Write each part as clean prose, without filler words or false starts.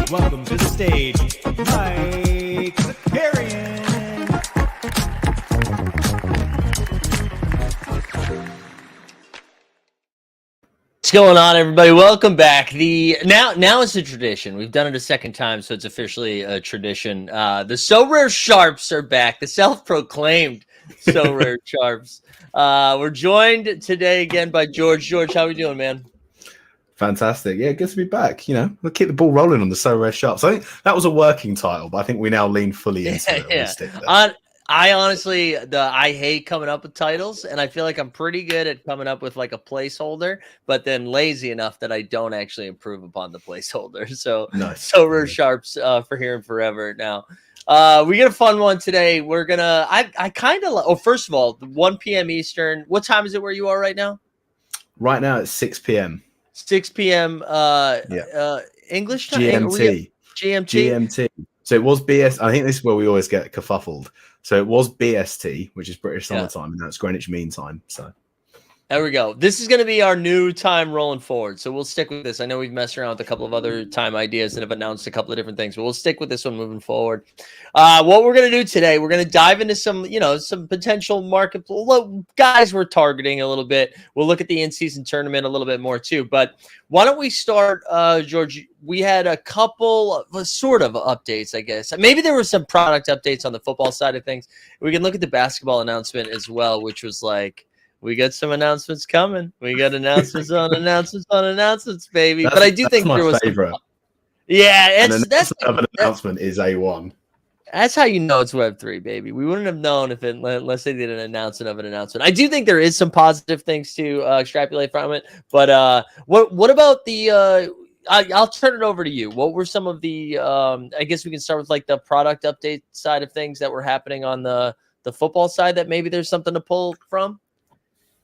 welcome to the stage, Mike Zakarian. What's going on, everybody? Welcome back. Now it's a tradition. We've done it a second time, so it's officially a tradition. The SORARE Sharps are back. The self-proclaimed SORARE Sharps. We're joined today again by George. George, how are we doing, man? Fantastic. Yeah, good to be back. You know, we'll keep the ball rolling on the SORARE Sharps. I think that was a working title, but I think we now lean fully into it. Yeah. I honestly, I hate coming up with titles, and I feel like I'm pretty good at coming up with like a placeholder, but then lazy enough that I don't actually improve upon the placeholder. So, nice. SORARE Sharps for here and forever now. We get a fun one today. We're gonna. I kind of. Oh, first of all, 1 p.m. Eastern. What time is it where you are right now? Right now it's 6 p.m. 6 p.m. English time. GMT. GMT. So it was BS. I think this is where we always get kerfuffled. So it was BST, which is British Summer Time, and now it's Greenwich Mean Time. So there we go. This is going to be our new time rolling forward. So we'll stick with this. I know we've messed around with a couple of other time ideas and have announced a couple of different things, but we'll stick with this one moving forward. What we're going to do today, we're going to dive into some potential market guys we're targeting a little bit. We'll look at the in-season tournament a little bit more too. But why don't we start, George? We had a couple of sort of updates, I guess. Maybe there were some product updates on the football side of things. We can look at the basketball announcement as well, which was like, we got some announcements coming. We got announcements on announcements, baby. But I do think my there was favorite. That's an announcement is A1. That's how you know it's Web3, baby. We wouldn't have known unless they did an announcement of an announcement. I do think there is some positive things to extrapolate from it. But what about the? I'll turn it over to you. What were some of the? I guess we can start with like the product update side of things that were happening on the football side that maybe there's something to pull from.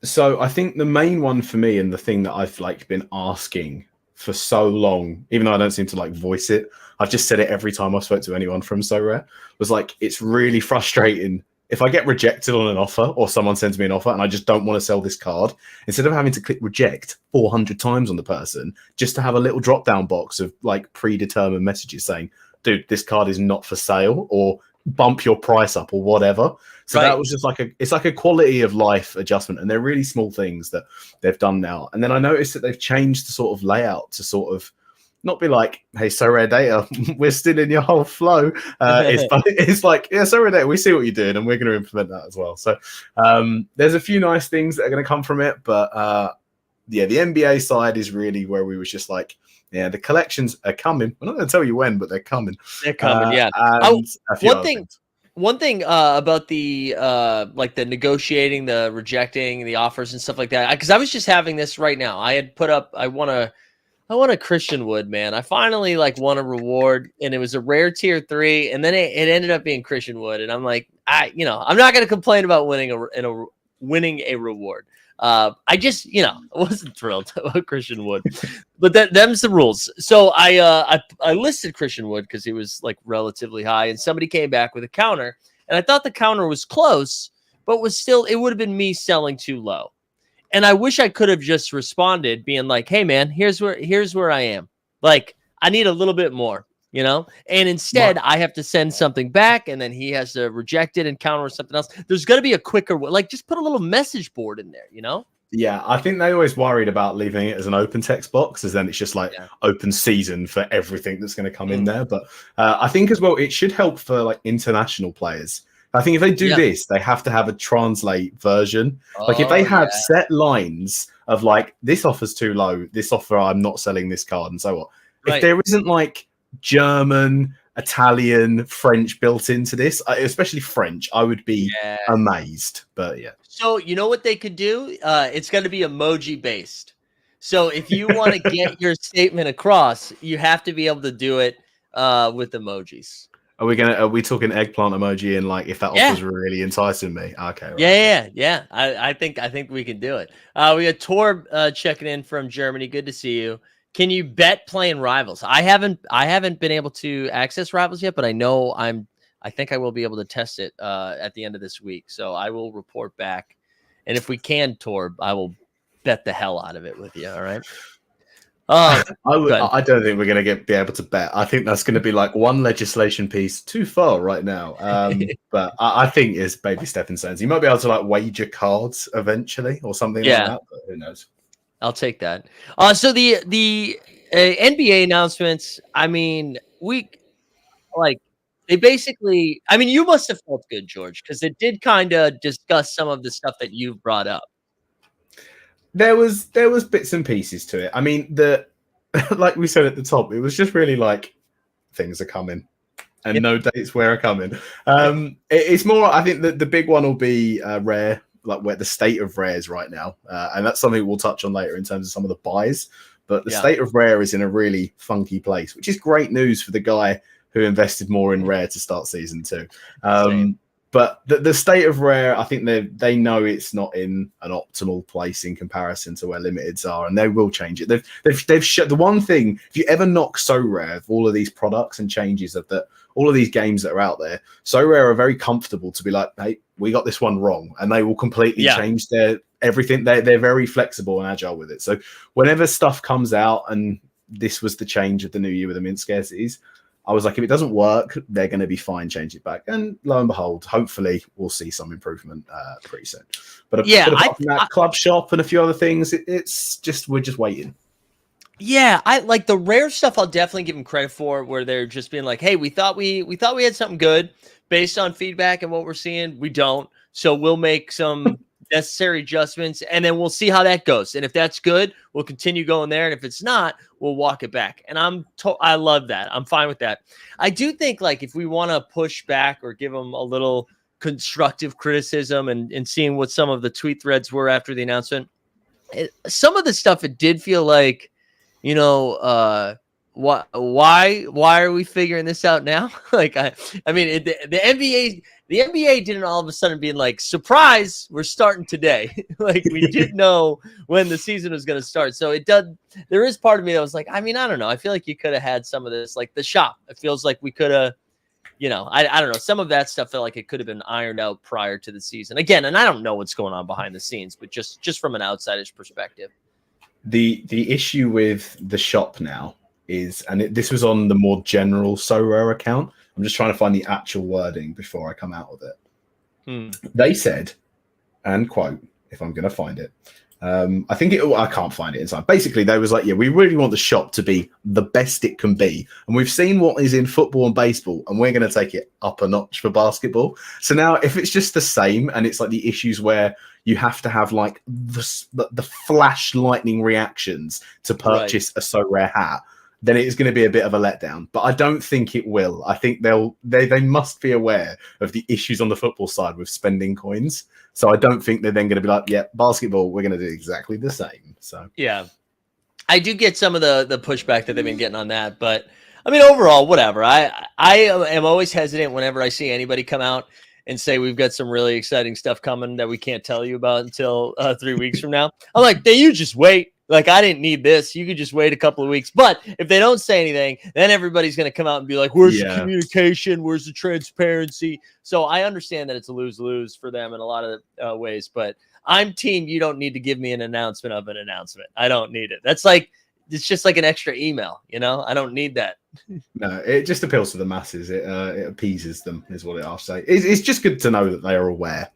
So I think the main one for me, and the thing that I've like been asking for so long, even though I don't seem to like voice it, I've just said it every time I spoke to anyone from SORARE, was like, it's really frustrating if I get rejected on an offer or someone sends me an offer and I just don't want to sell this card, instead of having to click reject 400 times on the person, just to have a little drop down box of like predetermined messages saying, dude, this card is not for sale, or bump your price up, or whatever. So that was just like it's like a quality of life adjustment, and they're really small things that they've done now. And then I noticed that they've changed the sort of layout to sort of not be like, hey, SORARE data, we're still in your whole flow. It's like, yeah, SORARE data, we see what you're doing, and we're going to implement that as well. So there's a few nice things that are going to come from it, but yeah, the NBA side is really where we was just like, yeah, the collections are coming. We're not going to tell you when, but they're coming. They're coming, yeah. One thing about the like the negotiating, the rejecting, the offers and stuff like that, because I was just having this right now. I had put up, I want a Christian Wood, man. I finally like won a reward, and it was a rare tier 3, and then it ended up being Christian Wood, and I'm like, I'm not going to complain about winning a reward. I just, I wasn't thrilled about Christian Wood, but them's the rules. So I listed Christian Wood because he was like relatively high, and somebody came back with a counter, and I thought the counter was close, but it would have been me selling too low. And I wish I could have just responded being like, hey man, here's where I am. Like, I need a little bit more, and instead I have to send something back, and then he has to reject it and counter with something else. There's going to be a quicker way. Like, just put a little message board in there, Yeah, I think they always worried about leaving it as an open text box, as then it's just like Yeah. open season for everything that's going to come in Mm. there. But I think as well, it should help for like international players. I think if they do Yeah. this, they have to have a translate version. Like if they Oh, have yeah. set lines of like this offer's too low, this offer I'm not selling this card, and so on. If Right. there isn't like German, Italian, French built into this, especially French, I would be Yeah. amazed. But yeah. So you know what they could do? It's going to be emoji based. So if you want to get your statement across, you have to be able to do it with emojis. Are we talking eggplant emoji and like if that Yeah. offer's really enticing me? Okay, right. Yeah. I think we can do it. We got Torb checking in from Germany. Good to see you. Can you bet playing Rivals? I haven't been able to access Rivals yet, but I know I think I will be able to test it at the end of this week. So I will report back. And if we can, Torb, I will bet the hell out of it with you. All right. I don't think we're going to be able to bet. I think that's going to be like one legislation piece too far right now. But I think it's baby stepping stones. You might be able to like wager cards eventually or something like that. But who knows? I'll take that. So the NBA announcements. I mean, they basically. I mean, you must have felt good, George, because it did kind of discuss some of the stuff that you've brought up. There was bits and pieces to it. I mean, like we said at the top, it was just really like things are coming and no dates where are coming. It's more. I think that the big one will be Rare, like where the state of Rare is right now, and that's something we'll touch on later in terms of some of the buys. But the state of Rare is in a really funky place, which is great news for the guy who invested more in Rare to start season 2. But the state of Rare, I think they know it's not in an optimal place in comparison to where limiteds are, and they will change it. They've shut the one thing. If you ever knock SORARE of all of these products and changes of all of these games that are out there, SORARE are very comfortable to be like, hey, we got this one wrong, and they will completely change their everything. They're very flexible and agile with it. So whenever stuff comes out, and this was the change of the new year with the mint scarcities, I was like, if it doesn't work, they're going to be fine, change it back. And lo and behold, hopefully we'll see some improvement pretty soon. But apart from that, Club Shop and a few other things, it's just, we're just waiting. Yeah, I like the Rare stuff. I'll definitely give them credit for, where they're just being like, hey, we thought we had something good based on feedback and what we're seeing. We don't. So we'll make some necessary adjustments, and then we'll see how that goes. And if that's good, we'll continue going there. And if it's not, we'll walk it back. And I love that. I'm fine with that. I do think like if we want to push back or give them a little constructive criticism and seeing what some of the tweet threads were after the announcement, some of the stuff, it did feel like, you know, why are we figuring this out now? Like, I mean, the NBA didn't all of a sudden being like, surprise, we're starting today. Like, we didn't know when the season was going to start. So there is part of me that was like, I mean, I don't know. I feel like you could have had some of this, like the shop. It feels like we could have, you know, I don't know. Some of that stuff felt like it could have been ironed out prior to the season. Again, and I don't know what's going on behind the scenes, but just from an outsider's perspective. The issue with the shop now is, and this was on the more general SORARE account. I'm just trying to find the actual wording before I come out of it. They said, and quote, if I'm going to find it, I can't find it inside. Basically, they was like, yeah, we really want the shop to be the best it can be. And we've seen what is in football and baseball, and we're going to take it up a notch for basketball. So now if it's just the same, and it's like the issues where you have to have like the flash lightning reactions to purchase a SORARE hat, then it's going to be a bit of a letdown. But I don't think it will. I think they must be aware of the issues on the football side with spending coins. So I don't think they're then going to be like, yeah, basketball, we're going to do exactly the same. So yeah, I do get some of the pushback that they've been getting on that, but I mean, overall, whatever. I am always hesitant whenever I see anybody come out and say we've got some really exciting stuff coming that we can't tell you about until 3 weeks from now. I'm like, you just wait. Like, I didn't need this. You could just wait a couple of weeks. But if they don't say anything, then everybody's going to come out and be like, where's the communication? Where's the transparency? So I understand that it's a lose-lose for them in a lot of ways. But I'm team, you don't need to give me an announcement of an announcement. I don't need it. That's like, it's just like an extra email, you know? I don't need that. No, it just appeals to the masses. It appeases them, is what I'll say. It's just good to know that they are aware.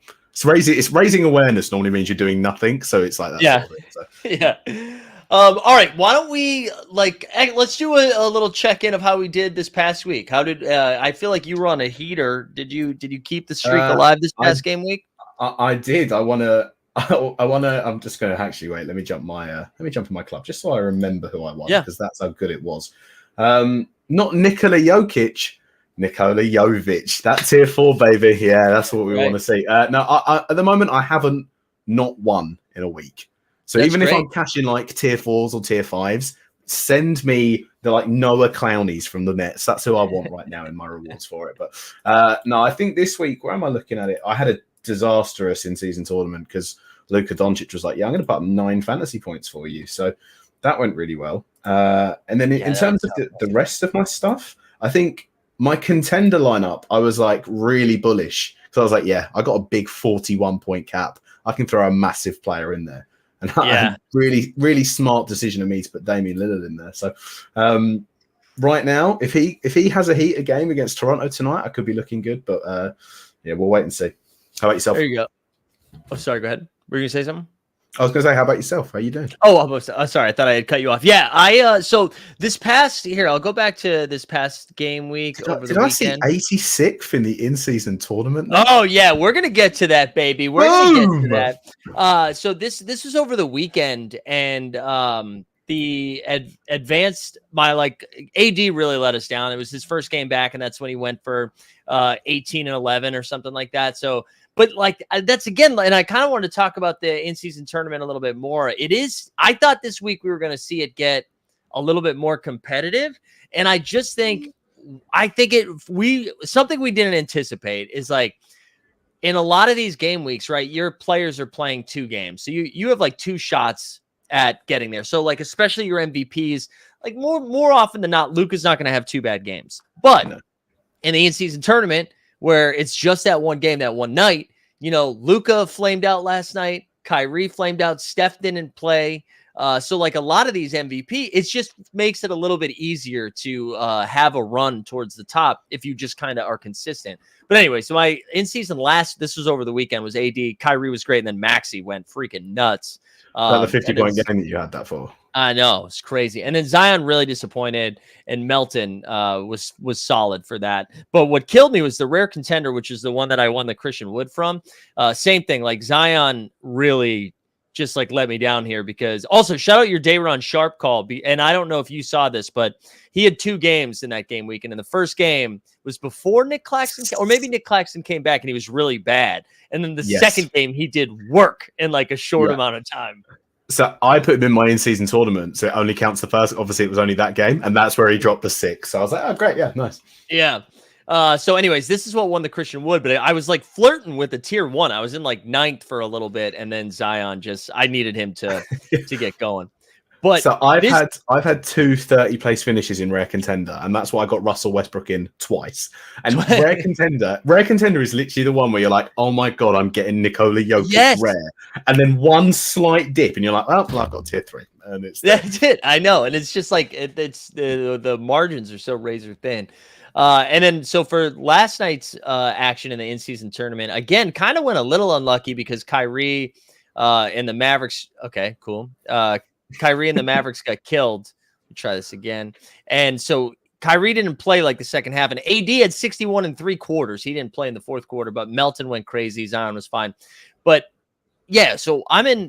It's raising awareness normally means you're doing nothing, so it's like that Yeah. sort of thing. So. Yeah. All right. Why don't we let's do a little check-in of how we did this past week. How did I feel like you were on a heater? Did you keep the streak alive this past game week? I did. I wanna. I'm just gonna actually wait. Let me jump in my club just so I remember who I won because that's how good it was. Not Nikola Jokic. Nikola Jovic. That tier 4, baby. Yeah, that's what we want to see. No, I at the moment I haven't not won in a week. So even if I'm cashing like tier 4s or tier 5s, send me the like Noah Clownies from the Nets. That's who I want right now in my rewards for it. But no, I think this week, where am I looking at it? I had a disastrous in-season tournament because Luka Doncic was like, yeah, I'm going to put up 9 fantasy points for you. So that went really well. And then in terms of the rest of my stuff, I think my contender lineup, I was like really bullish. So I was like, yeah, I got a big 41-point cap. I can throw a massive player in there. And really, really smart decision of me to put Damian Lillard in there. So right now, if he has a heater game against Toronto tonight, I could be looking good. But yeah, we'll wait and see. How about yourself? There you go. Oh, sorry. Go ahead. Were you gonna say something? I was going to say, how about yourself? How you doing? Oh, sorry. I thought I had cut you off. Yeah, so this past here, I'll go back to this past game week over the weekend. I see 86th in the in-season tournament? Oh yeah, we're gonna get to that, baby. We're gonna get to that. So this was over the weekend, and the advanced AD really let us down. It was his first game back, and that's when he went for 18 and 11 or something like that. So. But that's again, and I kind of wanted to talk about the in-season tournament a little bit more. I thought this week we were going to see it get a little bit more competitive, and I just think, something we didn't anticipate is like in a lot of these game weeks, right? Your players are playing 2 games, so you have like 2 shots at getting there. So like especially your MVPs, like more often than not, Luka's not going to have 2 bad games, but in the in-season tournament, where it's just that one game, that one night, Luka flamed out last night. Kyrie flamed out. Steph didn't play. So like a lot of these MVP, it just makes it a little bit easier to have a run towards the top if you just kind of are consistent. But anyway, so my in-season this was over the weekend, was AD. Kyrie was great, and then Maxey went freaking nuts. The 50-point game that you had that for. I know, it's crazy. And then Zion really disappointed, and Melton was solid for that. But what killed me was the rare contender, which is the one that I won the Christian Wood from. Same thing, like Zion really just like let me down here, because also shout out your Dayron Sharp call. And I don't know if you saw this, but he had 2 games in that game week. And in the first game was before Nick Claxton, or maybe Nick Claxton came back and he was really bad. And then the second game, he did work in like a short amount of time. So I put him in my in-season tournament, so it only counts the first. Obviously, it was only that game, and that's where he dropped the 6. So I was like, oh, great. Yeah, nice. Yeah. So anyways, this is what won the Christian Wood, but I was like flirting with the tier 1. I was in like 9th for a little bit, and then Zion I needed him to get going. But so I've had 2 30-place finishes in rare contender, and that's why I got Russell Westbrook in twice. And rare contender is literally the one where you're like, oh my god, I'm getting Nikola Jokic rare, and then one slight dip, and you're like, well, I've got tier 3, and that's it. I know, and it's just like it's the margins are so razor thin. And then so for last night's action in the in-season tournament, again, kind of went a little unlucky because Kyrie and the Mavericks. Okay, cool. Kyrie and the Mavericks got killed. Let me try this again. And so Kyrie didn't play like the second half, and AD had 61 3/4. He didn't play in the fourth quarter, but Melton went crazy. Zion was fine. But yeah, so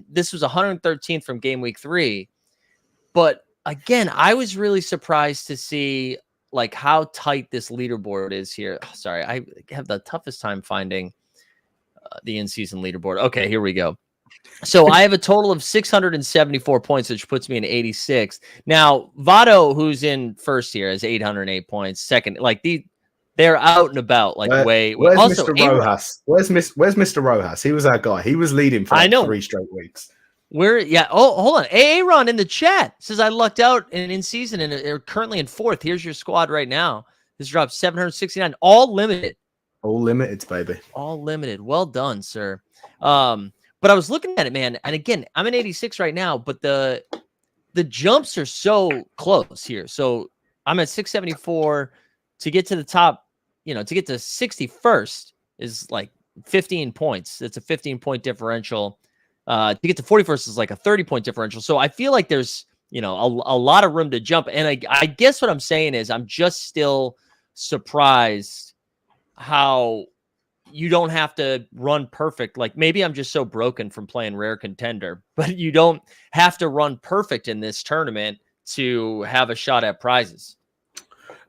this was 113th from game week 3. But again, I was really surprised to see like how tight this leaderboard is here. Oh, sorry, I have the toughest time finding the in-season leaderboard. Okay, here we go. So I have a total of 674 points, which puts me in 86th. Now, Votto, who's in first here, has 808 points. Second, like they're out and about, like Where's also, Mr. Rojas? Where's Mr. Rojas? He was our guy. He was leading for 3 straight weeks. Oh, hold on. Aaron in the chat says I lucked out in season and are currently in 4th. Here's your squad right now. This dropped 769, all limited. All limited, baby. All limited. Well done, sir. But I was looking at it, man, and again, I'm in 86 right now, but the jumps are so close here. So I'm at 674 to get to the top, to get to 61st is like 15 points. It's a 15-point differential. To get to 41st is like a 30-point differential. So I feel like there's, a lot of room to jump. And I guess what I'm saying is I'm just still surprised how you don't have to run perfect. Like maybe I'm just so broken from playing rare contender, but you don't have to run perfect in this tournament to have a shot at prizes.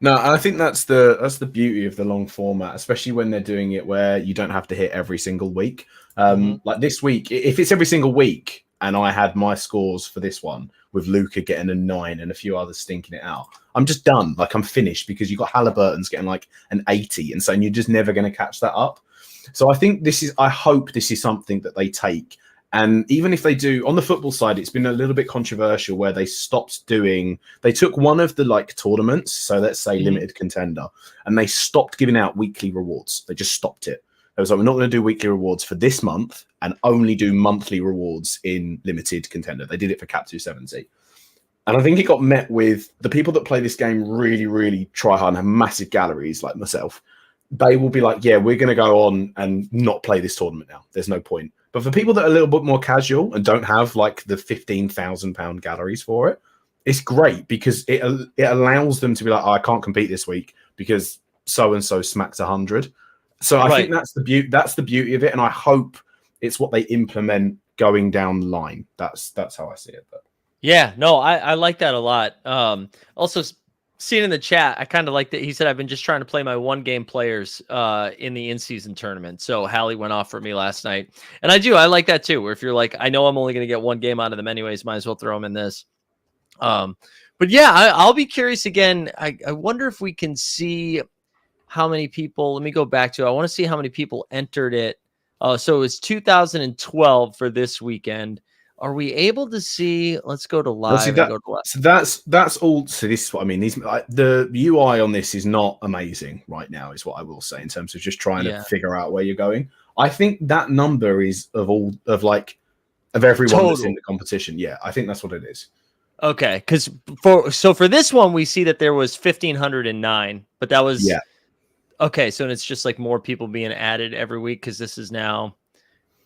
No, I think that's the beauty of the long format, especially when they're doing it where you don't have to hit every single week. Like this week, if it's every single week, and I had my scores for this one with Luca getting a 9 and a few others stinking it out, I'm just done. Like I'm finished because you got Halliburton's getting like an 80, and so you're just never going to catch that up. So I hope this is something that they take. And even if they do, on the football side, it's been a little bit controversial where they took one of the like tournaments, so let's say limited contender, and they stopped giving out weekly rewards. They just stopped it. It was like, we're not going to do weekly rewards for this month and only do monthly rewards in limited contender. They did it for Cap 270. And I think it got met with the people that play this game really, really try hard and have massive galleries like myself. They will be like, yeah, we're going to go on and not play this tournament now. There's no point. But for people that are a little bit more casual and don't have like the £15,000 galleries for it, it's great because it allows them to be like, oh, I can't compete this week because so-and-so smacks 100. So I think that's the beauty. That's the beauty of it. And I hope it's what they implement going down the line. That's how I see it. But yeah, no, I like that a lot. Also, seeing in the chat, I kind of like that. He said, I've been just trying to play my one-game players in the in-season tournament. So Hallie went off for me last night. And I like that too, where if you're like, I know I'm only going to get one game out of them anyways, might as well throw them in this. But yeah, I'll be curious again. I wonder if we can see how many people, let me go back to it. I want to see how many people entered it. So it was 2012 for this weekend. Are we able to see? Let's go to live. So that's all. So this is what I mean. The UI on this is not amazing right now, is what I will say in terms of just trying to figure out where you're going. I think that number is of everyone that's in the competition. Yeah, I think that's what it is. Okay, because for this one we see that there was 1,509, but that was okay. So it's just like more people being added every week because this is now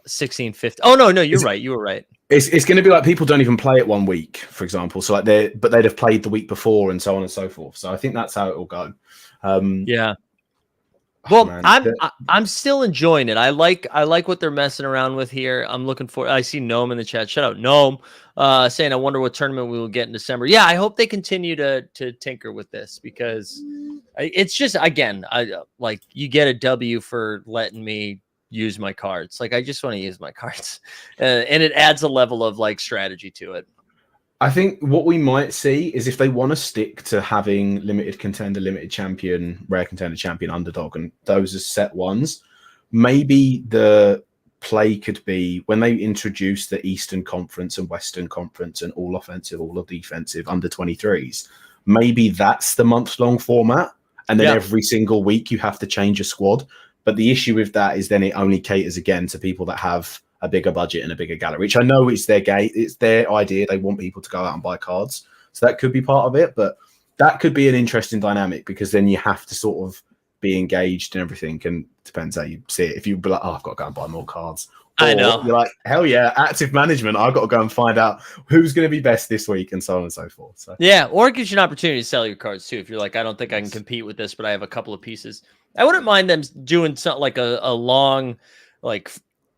1,650. Oh no, you're right. You were right. It's going to be like people don't even play it 1 week, for example. So like they'd have played the week before and so on and so forth. So I think that's how it will go. Yeah. Well, I'm still enjoying it. I like what they're messing around with here. I'm looking for. I see Gnome in the chat. Shout out Gnome, saying I wonder what tournament we will get in December. Yeah, I hope they continue to tinker with this because it's just again, you get a W for letting me use my cards. Like I just want to use my cards, and it adds a level of like strategy to it. I think what we might see is if they want to stick to having limited contender, limited champion, rare contender, champion, underdog, and those as set ones, maybe the play could be when they introduce the Eastern Conference and Western Conference and all offensive, all defensive under 23s. Maybe that's the month-long format, and then every single week you have to change a squad. But the issue with that is then it only caters again to people that have a bigger budget and a bigger gallery, which I know it's their idea. They want people to go out and buy cards. So that could be part of it, but that could be an interesting dynamic because then you have to sort of be engaged and everything. And it depends how you see it. If you be like, oh, I've got to go and buy more cards. Or I know. You're like, hell yeah, active management. I've got to go and find out who's going to be best this week and so on and so forth. So yeah, or it gives you an opportunity to sell your cards too. If you're like, I don't think I can compete with this, but I have a couple of pieces. I wouldn't mind them doing something like a long, like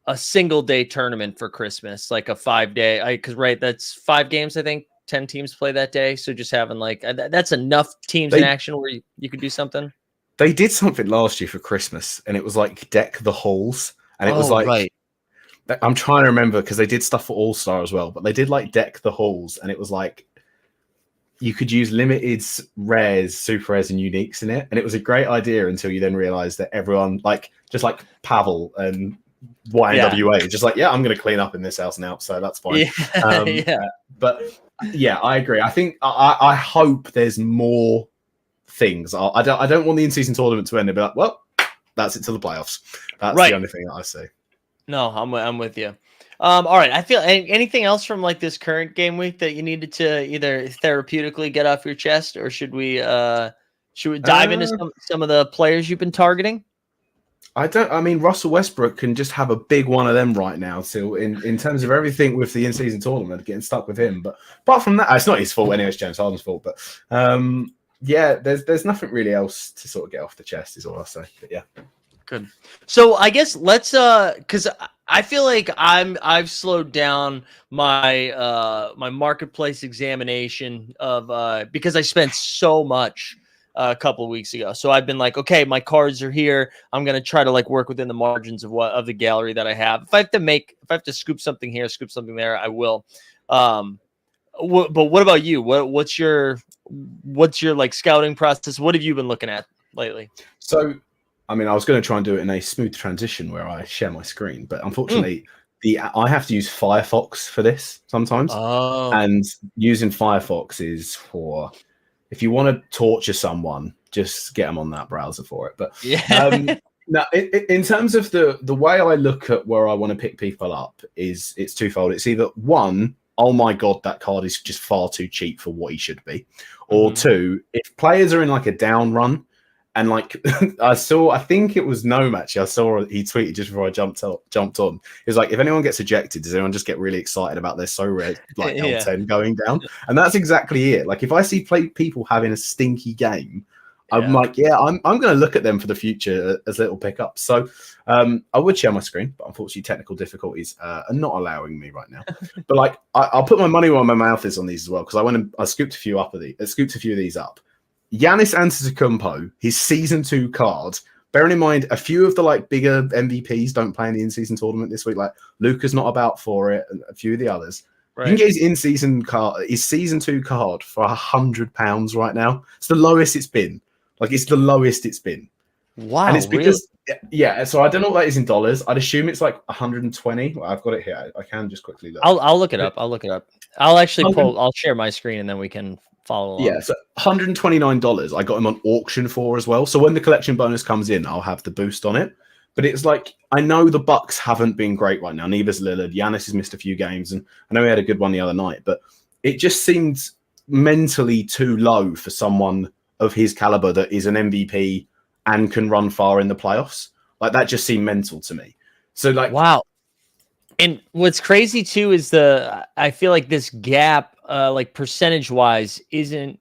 a single day tournament for Christmas, like a 5-day. Because that's 5 games. I think 10 teams play that day. So just having like that's enough teams in action where you could do something. They did something last year for Christmas, and it was like deck the halls, and it was like I'm trying to remember because they did stuff for All Star as well, but they did like deck the halls, and it was like you could use limiteds, rares, super rares, and uniques in it, and it was a great idea until you then realized that everyone just like Pavel and YNWA just like, I'm going to clean up in this house now, so that's fine. But yeah, I agree. I think I hope there's more things. I don't want the in-season tournament to end and be like, well, that's it to the playoffs. That's the only thing that I see. No, I'm with you. All right. I feel anything else from like this current game week that you needed to either therapeutically get off your chest, or should we dive into some of the players you've been targeting? I mean, Russell Westbrook can just have a big one of them right now. So in terms of everything with the in-season tournament, getting stuck with him. But apart from that, it's not his fault anyway. It's James Harden's fault. But yeah, there's nothing really else to sort of get off the chest, is all I'll say. But yeah, good. So I guess let's because I feel like I've slowed down my my marketplace examination of because I spent so much a couple of weeks ago. So I've been like, okay, my cards are here. I'm going to try to like work within the margins of the gallery that I have. If I have to scoop something here, scoop something there, I will. But what about you? What's your like scouting process? What have you been looking at lately? So, I mean, I was going to try and do it in a smooth transition where I share my screen, but unfortunately I have to use Firefox for this sometimes. Oh. And using Firefox is for, if you want to torture someone, just get them on that browser for it. But yeah, now in terms of the way I look at where I want to pick people up is it's twofold. It's either one, oh my God, that card is just far too cheap for what he should be. Or two, if players are in like a down run, and like I think it was Gnome actually. I saw he tweeted just before I jumped on. He was like, if anyone gets ejected, does anyone just get really excited about their SORARE like L10 going down? And that's exactly it. Like if I see people having a stinky game, I'm like, yeah, I'm going to look at them for the future as little pickups. So I would share my screen, but unfortunately technical difficulties are not allowing me right now. But like I'll put my money where my mouth is on these as well, because I scooped a few of these up. Giannis Antetokounmpo, his season 2 card. Bearing in mind, a few of the like bigger MVPs don't play in the in-season tournament this week. Like Luka's not about for it, and a few of the others. Right. You can get his in-season card, his season 2 card for £100 right now. It's the lowest it's been. Like it's the lowest it's been. Wow, and it's because so I don't know what that is in dollars. I'd assume it's like 120. Well, I've got it here. I can just quickly look. I'll look it up. I'll actually I'll share my screen and then we can follow along. Yeah, so $129 I got him on auction for as well. So when the collection bonus comes in, I'll have the boost on it. But it's like, I know the Bucks haven't been great right now. Neither's Lillard. Giannis has missed a few games, and I know he had a good one the other night, but it just seemed mentally too low for someone of his caliber that is an MVP and can run far in the playoffs. Like that just seemed mental to me. So like, wow. And what's crazy too is I feel like this gap, like percentage wise, isn't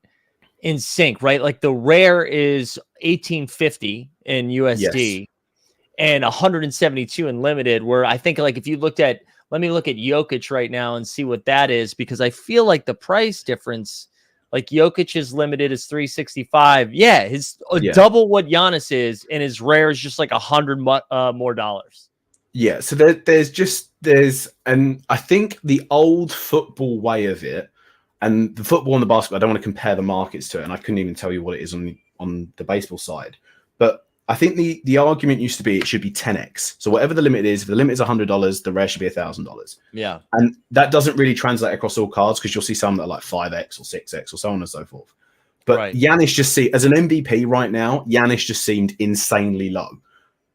in sync, right? Like the rare is 1850 in USD and 172 in limited. Where I think like if you let me look at Jokic right now and see what that is, because I feel like the price difference, like Jokic's limited is 365. Yeah, his double what Giannis is, and his rare is just like $100 more dollars. Yeah, so there's and I think the old football way of it, and the football and the basketball, I don't want to compare the markets to it, and I couldn't even tell you what it is on the baseball side. But I think the argument used to be it should be 10x. So whatever the limit is, if the limit is $100, the rare should be $1,000. Yeah, and that doesn't really translate across all cards because you'll see some that are like 5x or 6x or so on and so forth. But Giannis as an MVP right now, Giannis just seemed insanely low.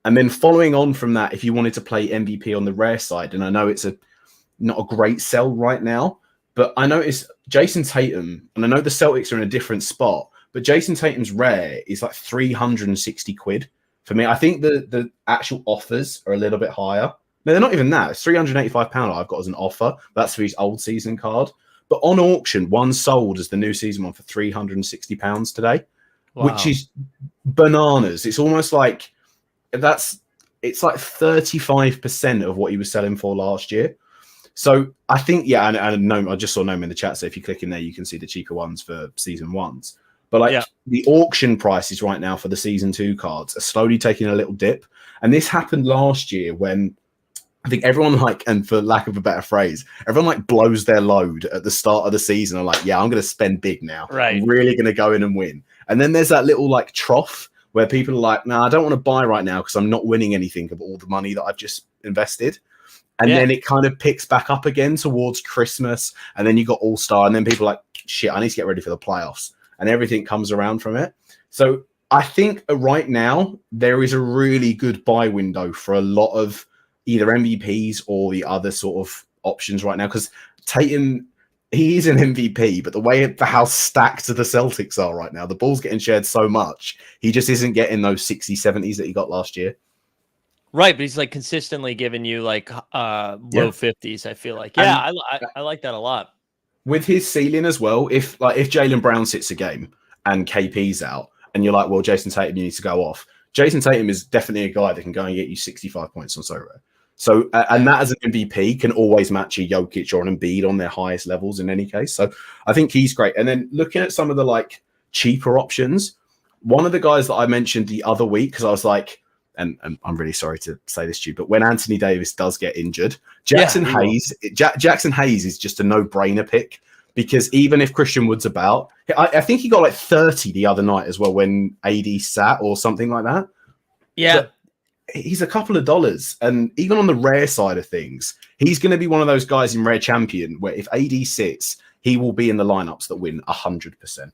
And then following on from that, if you wanted to play MVP on the rare side, and I know it's not a great sell right now, but I noticed Jason Tatum, and I know the Celtics are in a different spot, but Jason Tatum's rare is like 360 quid for me. I think the actual offers are a little bit higher. No, they're not even that. It's £385 I've got as an offer. That's for his old season card. But on auction, one sold as the new season one for £360 today, which is bananas. It's almost like it's like 35% of what he was selling for last year. So I think, and I just saw Gnome in the chat. So if you click in there, you can see the cheaper ones for season 1s. But like the auction prices right now for the season 2 cards are slowly taking a little dip. And this happened last year when I think everyone and for lack of a better phrase, everyone blows their load at the start of the season. And I'm going to spend big now. Right. I'm really going to go in and win. And then there's that little trough where people are like, no, I don't want to buy right now because I'm not winning anything of all the money that I've just invested. And then it kind of picks back up again towards Christmas. And then you got All-Star. And then people are like, shit, I need to get ready for the playoffs. And everything comes around from it. So I think right now there is a really good buy window for a lot of either MVPs or the other sort of options right now. Because Tatum, he is an MVP, but the way how stacked the Celtics are right now, the ball's getting shared so much, he just isn't getting those 60s, 70s that he got last year. Right, but he's like consistently giving you like low 50s. I feel like, yeah, And I like that a lot. with his ceiling as well, if Jaylen Brown sits a game and KP's out, and you're like, well, Jason Tatum, you need to go off. Jason Tatum is definitely a guy that can go and get you 65 points on SORARE. So, and that as an MVP can always match a Jokic or an Embiid on their highest levels in any case. So I think he's great. And then looking at some of the like cheaper options, one of the guys that I mentioned the other week, because I was like, and I'm really sorry to say this to you, but when Anthony Davis does get injured, Jackson Hayes is just a no-brainer pick, because even if Christian Wood's about, I think he got like 30 the other night as well when AD sat or something like that. Yeah. But he's a couple of dollars, and even on the rare side of things, he's going to be one of those guys in Rare Champion where if AD sits, he will be in the lineups that win 100%.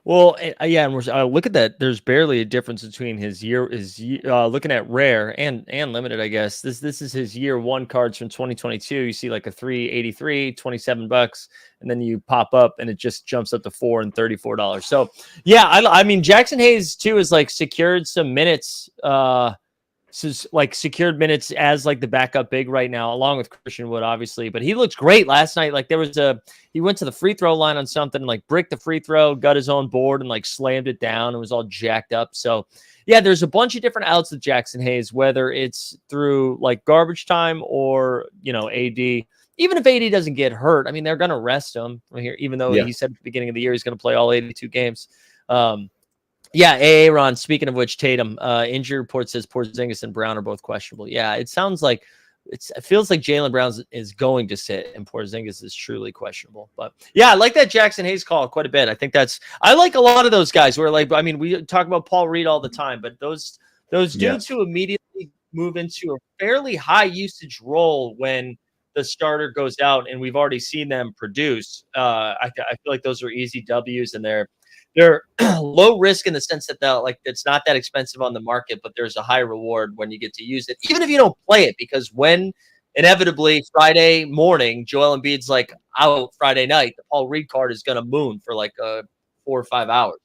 Well, yeah, and we're look at that. There's barely a difference between his looking at rare and limited. I guess this is his year one cards from 2022. You see like a 383, $27, and then you pop up and it just jumps up to $4 and $34. So yeah, I mean Jackson Hayes too is like secured some minutes. Secured minutes as like the backup big right now, along with Christian Wood, obviously. But he looked great last night. Like he went to the free throw line on something, like bricked the free throw, got his own board, and like slammed it down. It was all jacked up. So yeah, there's a bunch of different outs with Jackson Hayes, whether it's through like garbage time or AD. Even if AD doesn't get hurt, I mean they're gonna rest him here, even though he said at the beginning of the year he's gonna play all 82 games. Yeah, Aaron, speaking of which, Tatum, injury report says Porzingis and Brown are both questionable. Yeah, it sounds like it feels like Jaylen Brown is going to sit and Porzingis is truly questionable. But yeah, I like that Jackson Hayes call quite a bit. I think I like a lot of those guys who are like, I mean, we talk about Paul Reed all the time, but those dudes who immediately move into a fairly high usage role when the starter goes out, and we've already seen them produce. I feel like those are easy W's, and they're low risk in the sense that it's not that expensive on the market, but there's a high reward when you get to use it, even if you don't play it, because when inevitably Friday morning, Joel Embiid's like out Friday night, the Paul Reed card is going to moon for like 4 or 5 hours.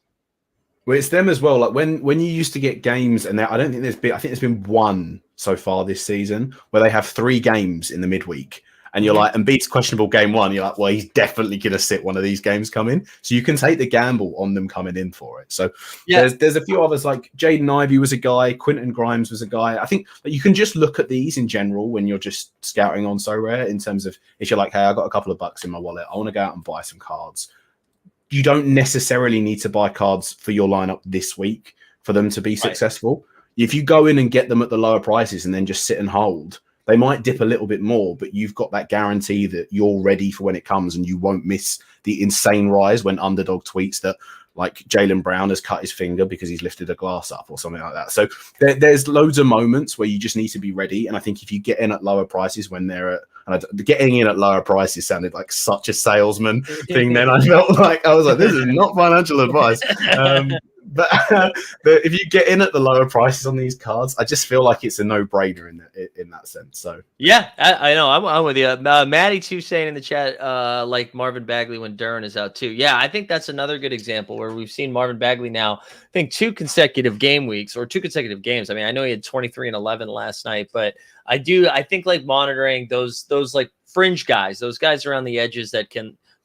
Well, it's them as well. Like when you used to get games, and I think there's been one so far this season where they have 3 games in the midweek. And you're like, Embiid's questionable game 1. You're like, well, he's definitely going to sit one of these games coming. So you can take the gamble on them coming in for it. So there's a few others, like Jaden Ivey was a guy, Quentin Grimes was a guy. I think that you can just look at these in general when you're just scouting on SORARE, in terms of if you're like, hey, I got a couple of bucks in my wallet, I want to go out and buy some cards. You don't necessarily need to buy cards for your lineup this week for them to be successful. If you go in and get them at the lower prices and then just sit and hold, they might dip a little bit more, but you've got that guarantee that you're ready for when it comes, and you won't miss the insane rise when Underdog tweets that like Jaylen Brown has cut his finger because he's lifted a glass up or something like that. So there's loads of moments where you just need to be ready. And I think if you get in at lower prices when they're getting in at lower prices sounded like such a salesman thing. Then I felt like I was like, this is not financial advice. But if you get in at the lower prices on these cards, I just feel like it's a no-brainer in that sense. So yeah, I know I'm with you. Maddie too saying in the chat, like Marvin Bagley when Duren is out too. Yeah, I think that's another good example where we've seen Marvin Bagley now. I think 2 consecutive game weeks or 2 consecutive games. I mean, I know he had 23 and 11 last night, but I think like monitoring those like fringe guys, those guys around the edges that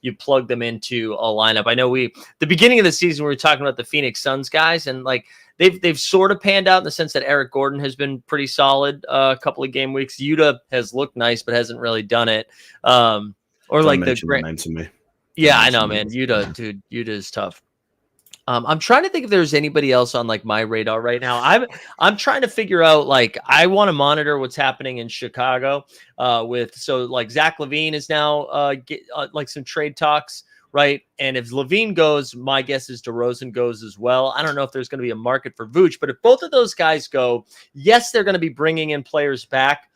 you plug them into a lineup. I know the beginning of the season, we were talking about the Phoenix Suns guys, and like they've sort of panned out in the sense that Eric Gordon has been pretty solid a couple of game weeks. Yuta has looked nice, but hasn't really done it. Or don't like the name to me. Yeah, I know, man. Yuta is tough. I'm trying to think if there's anybody else on like my radar right now. I'm trying to figure out, like, I want to monitor what's happening in Chicago like Zach LaVine is now like some trade talks, right? And if LaVine goes, my guess is DeRozan goes as well. I don't know if there's going to be a market for Vooch, but if both of those guys go, yes, they're going to be bringing in players back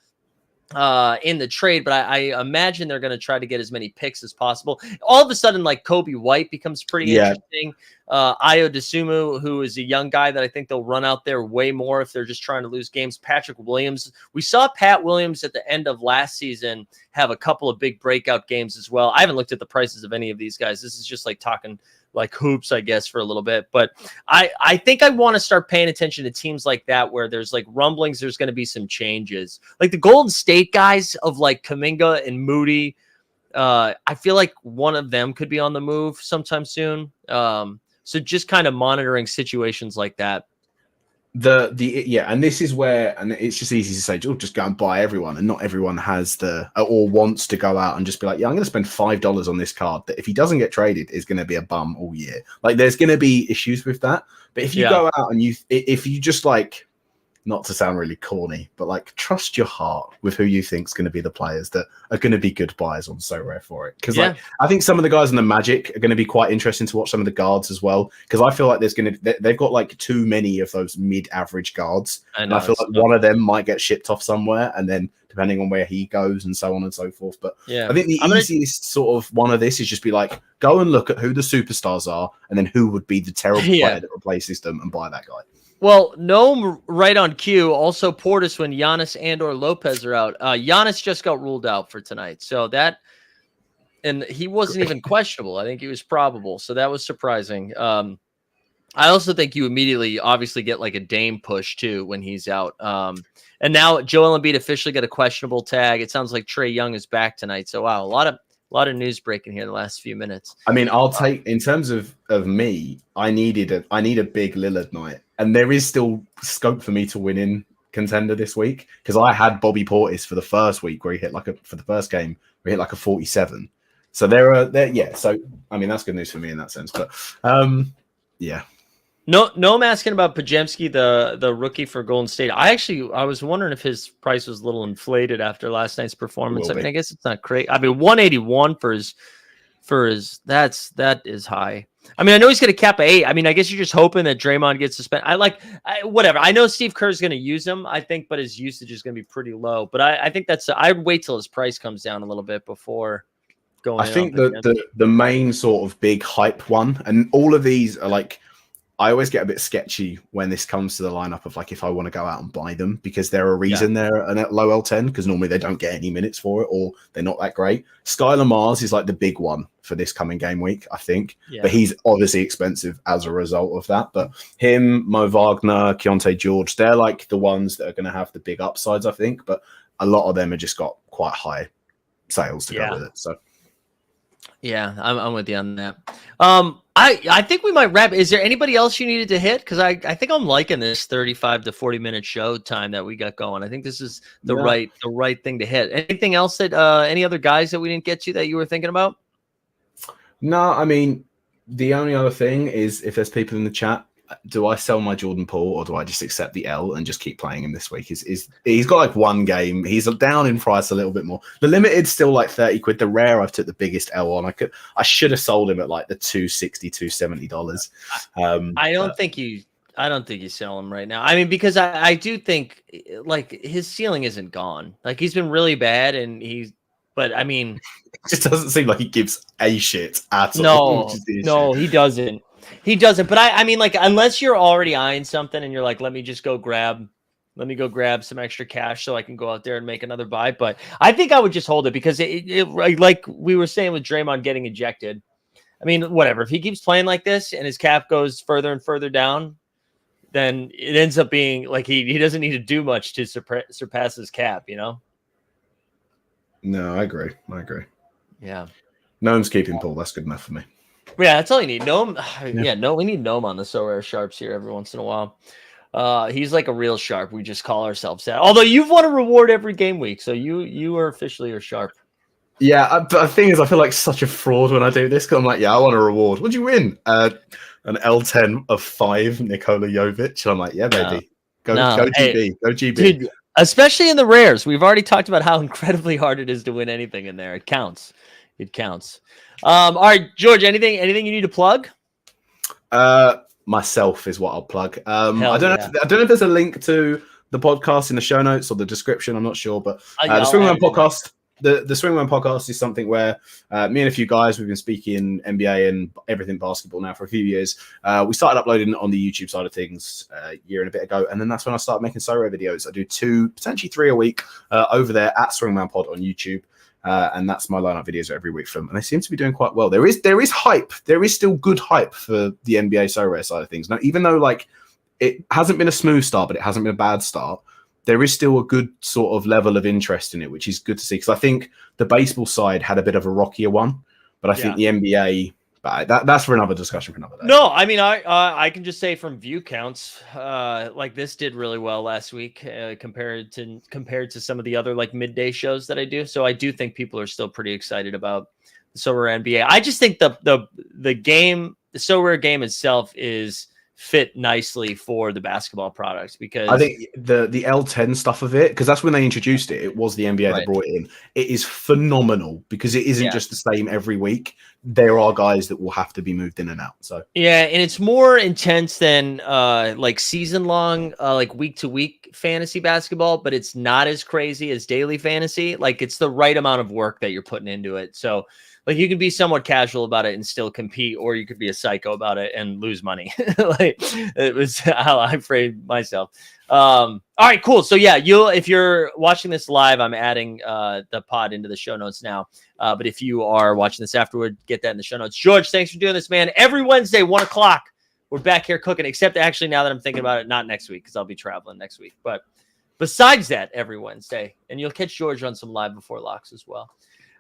in the trade, but I imagine they're going to try to get as many picks as possible. All of a sudden, like Kobe White becomes pretty interesting. Ayo Dosunmu, who is a young guy that I think they'll run out there way more if they're just trying to lose games. Patrick Williams. We saw Pat Williams at the end of last season have a couple of big breakout games as well. I haven't looked at the prices of any of these guys. This is just like talking like hoops, I guess, for a little bit. But I think I want to start paying attention to teams like that where there's like rumblings, there's going to be some changes. Like the Golden State guys of like Kuminga and Moody. I feel like one of them could be on the move sometime soon. So just kind of monitoring situations like that. And this is where, and it's just easy to say, oh, just go and buy everyone, and not everyone has the or wants to go out and just be like, yeah, I'm going to spend $5 on this card that if he doesn't get traded is going to be a bum all year. Like there's going to be issues with that, but if you go out and if you just like, not to sound really corny, but like trust your heart with who you think is going to be the players that are going to be good buys on SORARE for it. Because like I think some of the guys in the Magic are going to be quite interesting to watch, some of the guards as well. Because I feel like they've got like too many of those mid-average guards, and I feel like one of them might get shipped off somewhere, and then depending on where he goes and so on and so forth. But I think the easiest sort of one of this is just be like, go and look at who the superstars are, and then who would be the terrible player that replaces them, and buy that guy. Well, Gnome right on cue. Also, Portis when Giannis and/or Lopez are out. Giannis just got ruled out for tonight, so that, and he wasn't even questionable. I think he was probable, so that was surprising. I also think you immediately, obviously, get like a Dame push too when he's out. And now Joel Embiid officially got a questionable tag. It sounds like Trae Young is back tonight. So wow, a lot of news breaking here the last few minutes. I mean, I'll take in terms of me. I need a big Lillard night, and there is still scope for me to win in contender this week because I had Bobby Portis for the first week where he hit for the first game where he hit like a 47. So So I mean, that's good news for me in that sense. But yeah. No, I'm asking about Podziemski, the rookie for Golden State. I was wondering if his price was a little inflated after last night's performance. I mean, I guguess it's not great. I mean, 181 for his that is high. I mean, I know he's going to cap 8. I mean, I guess you're just hoping that Draymond gets suspended. Whatever. I know Steve Kerr's going to use him, I think, but his usage is going to be pretty low. But I think I'd wait till his price comes down a little bit before going. I think the main sort of big hype one, and all of these are like, I always get a bit sketchy when this comes to the lineup of like if I want to go out and buy them because they're a reason they're a low L10 because normally they don't get any minutes for it or they're not that great. Skylar Mars is like the big one for this coming game week, I think. Yeah. But he's obviously expensive as a result of that. But him, Mo Wagner, Keontae George, they're like the ones that are going to have the big upsides, I think. But a lot of them have just got quite high sales to go with it. So. Yeah, I'm with you on that. I think we might wrap. Is there anybody else you needed to hit? Because I think I'm liking this 35 to 40 minute show time that we got going. I think this is the right thing to hit. Anything else that any other guys that we didn't get to that you were thinking about? No, I mean the only other thing is if there's people in the chat, do I sell my Jordan Poole or do I just accept the L and just keep playing him this week? He's got like one game. He's down in price a little bit more. The limited's still like 30 quid. The rare I've took the biggest L on. I should have sold him at like the $260, $270. I don't think you sell him right now. I mean, because I do think like his ceiling isn't gone. Like he's been really bad but I mean, it just doesn't seem like he gives a shit at all. No, he doesn't. He doesn't, but I mean, like, unless you're already eyeing something and you're like, let me go grab some extra cash so I can go out there and make another buy. But I think I would just hold it because it like we were saying with Draymond getting ejected. I mean, whatever. If he keeps playing like this and his cap goes further and further down, then it ends up being like he doesn't need to do much to surpass his cap, you know? No, I agree. Yeah. Gnome's keeping Paul. That's good enough for me. Yeah, that's all you need. Gnome. We need Gnome on the SORARE Sharps here every once in a while. He's like a real sharp. We just call ourselves that. Although you've won a reward every game week, so you are officially a sharp. Yeah, but the thing is, I feel like such a fraud when I do this because I'm like, I want a reward. What'd you win? An L10 of 5, Nikola Jovic. And I'm like, yeah, baby. Go GB. Go GB. Dude, especially in the rares. We've already talked about how incredibly hard it is to win anything in there. It counts. All right, George, anything you need to plug? Myself is what I'll plug. I don't know if there's a link to the podcast in the show notes or the description. I'm not sure, but the Swingman podcast. The Swingman podcast is something where me and a few guys, we've been speaking NBA and everything basketball now for a few years. We started uploading on the YouTube side of things a year and a bit ago, and then that's when I started making SORARE videos. I do 2, potentially 3 a week over there at Swingman Pod on YouTube. And that's my lineup videos every week for them, and they seem to be doing quite well. There is hype. There is still good hype for the NBA SORARE side of things. Now, even though like it hasn't been a smooth start, but it hasn't been a bad start, there is still a good sort of level of interest in it, which is good to see. Because I think the baseball side had a bit of a rockier one, but I think the NBA. But that's for another discussion for another day. No, I mean, I can just say from view counts, like this did really well last week compared to some of the other like midday shows that I do. So I do think people are still pretty excited about the SORARE NBA. I just think the game, the SORARE game itself is fit nicely for the basketball products, because I think the L10 stuff of it, because that's when they introduced it. It was the NBA that brought it in. It is phenomenal because it isn't just the same every week. There are guys that will have to be moved in and out. So yeah, and it's more intense than like season long, like week to week fantasy basketball, but it's not as crazy as daily fantasy. Like it's the right amount of work that you're putting into it. So like you can be somewhat casual about it and still compete, or you could be a psycho about it and lose money. Like it was how I framed myself. All right, cool. So yeah, if you're watching this live, I'm adding the pod into the show notes now. But if you are watching this afterward, get that in the show notes. George, thanks for doing this, man. Every Wednesday, 1 o'clock, we're back here cooking, except actually now that I'm thinking about it, not next week, because I'll be traveling next week. But besides that, every Wednesday, and you'll catch George on some live before locks as well.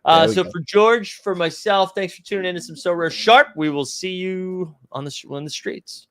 So for George, for myself, thanks for tuning in to some SORARE Sharp. We will see you on in the streets.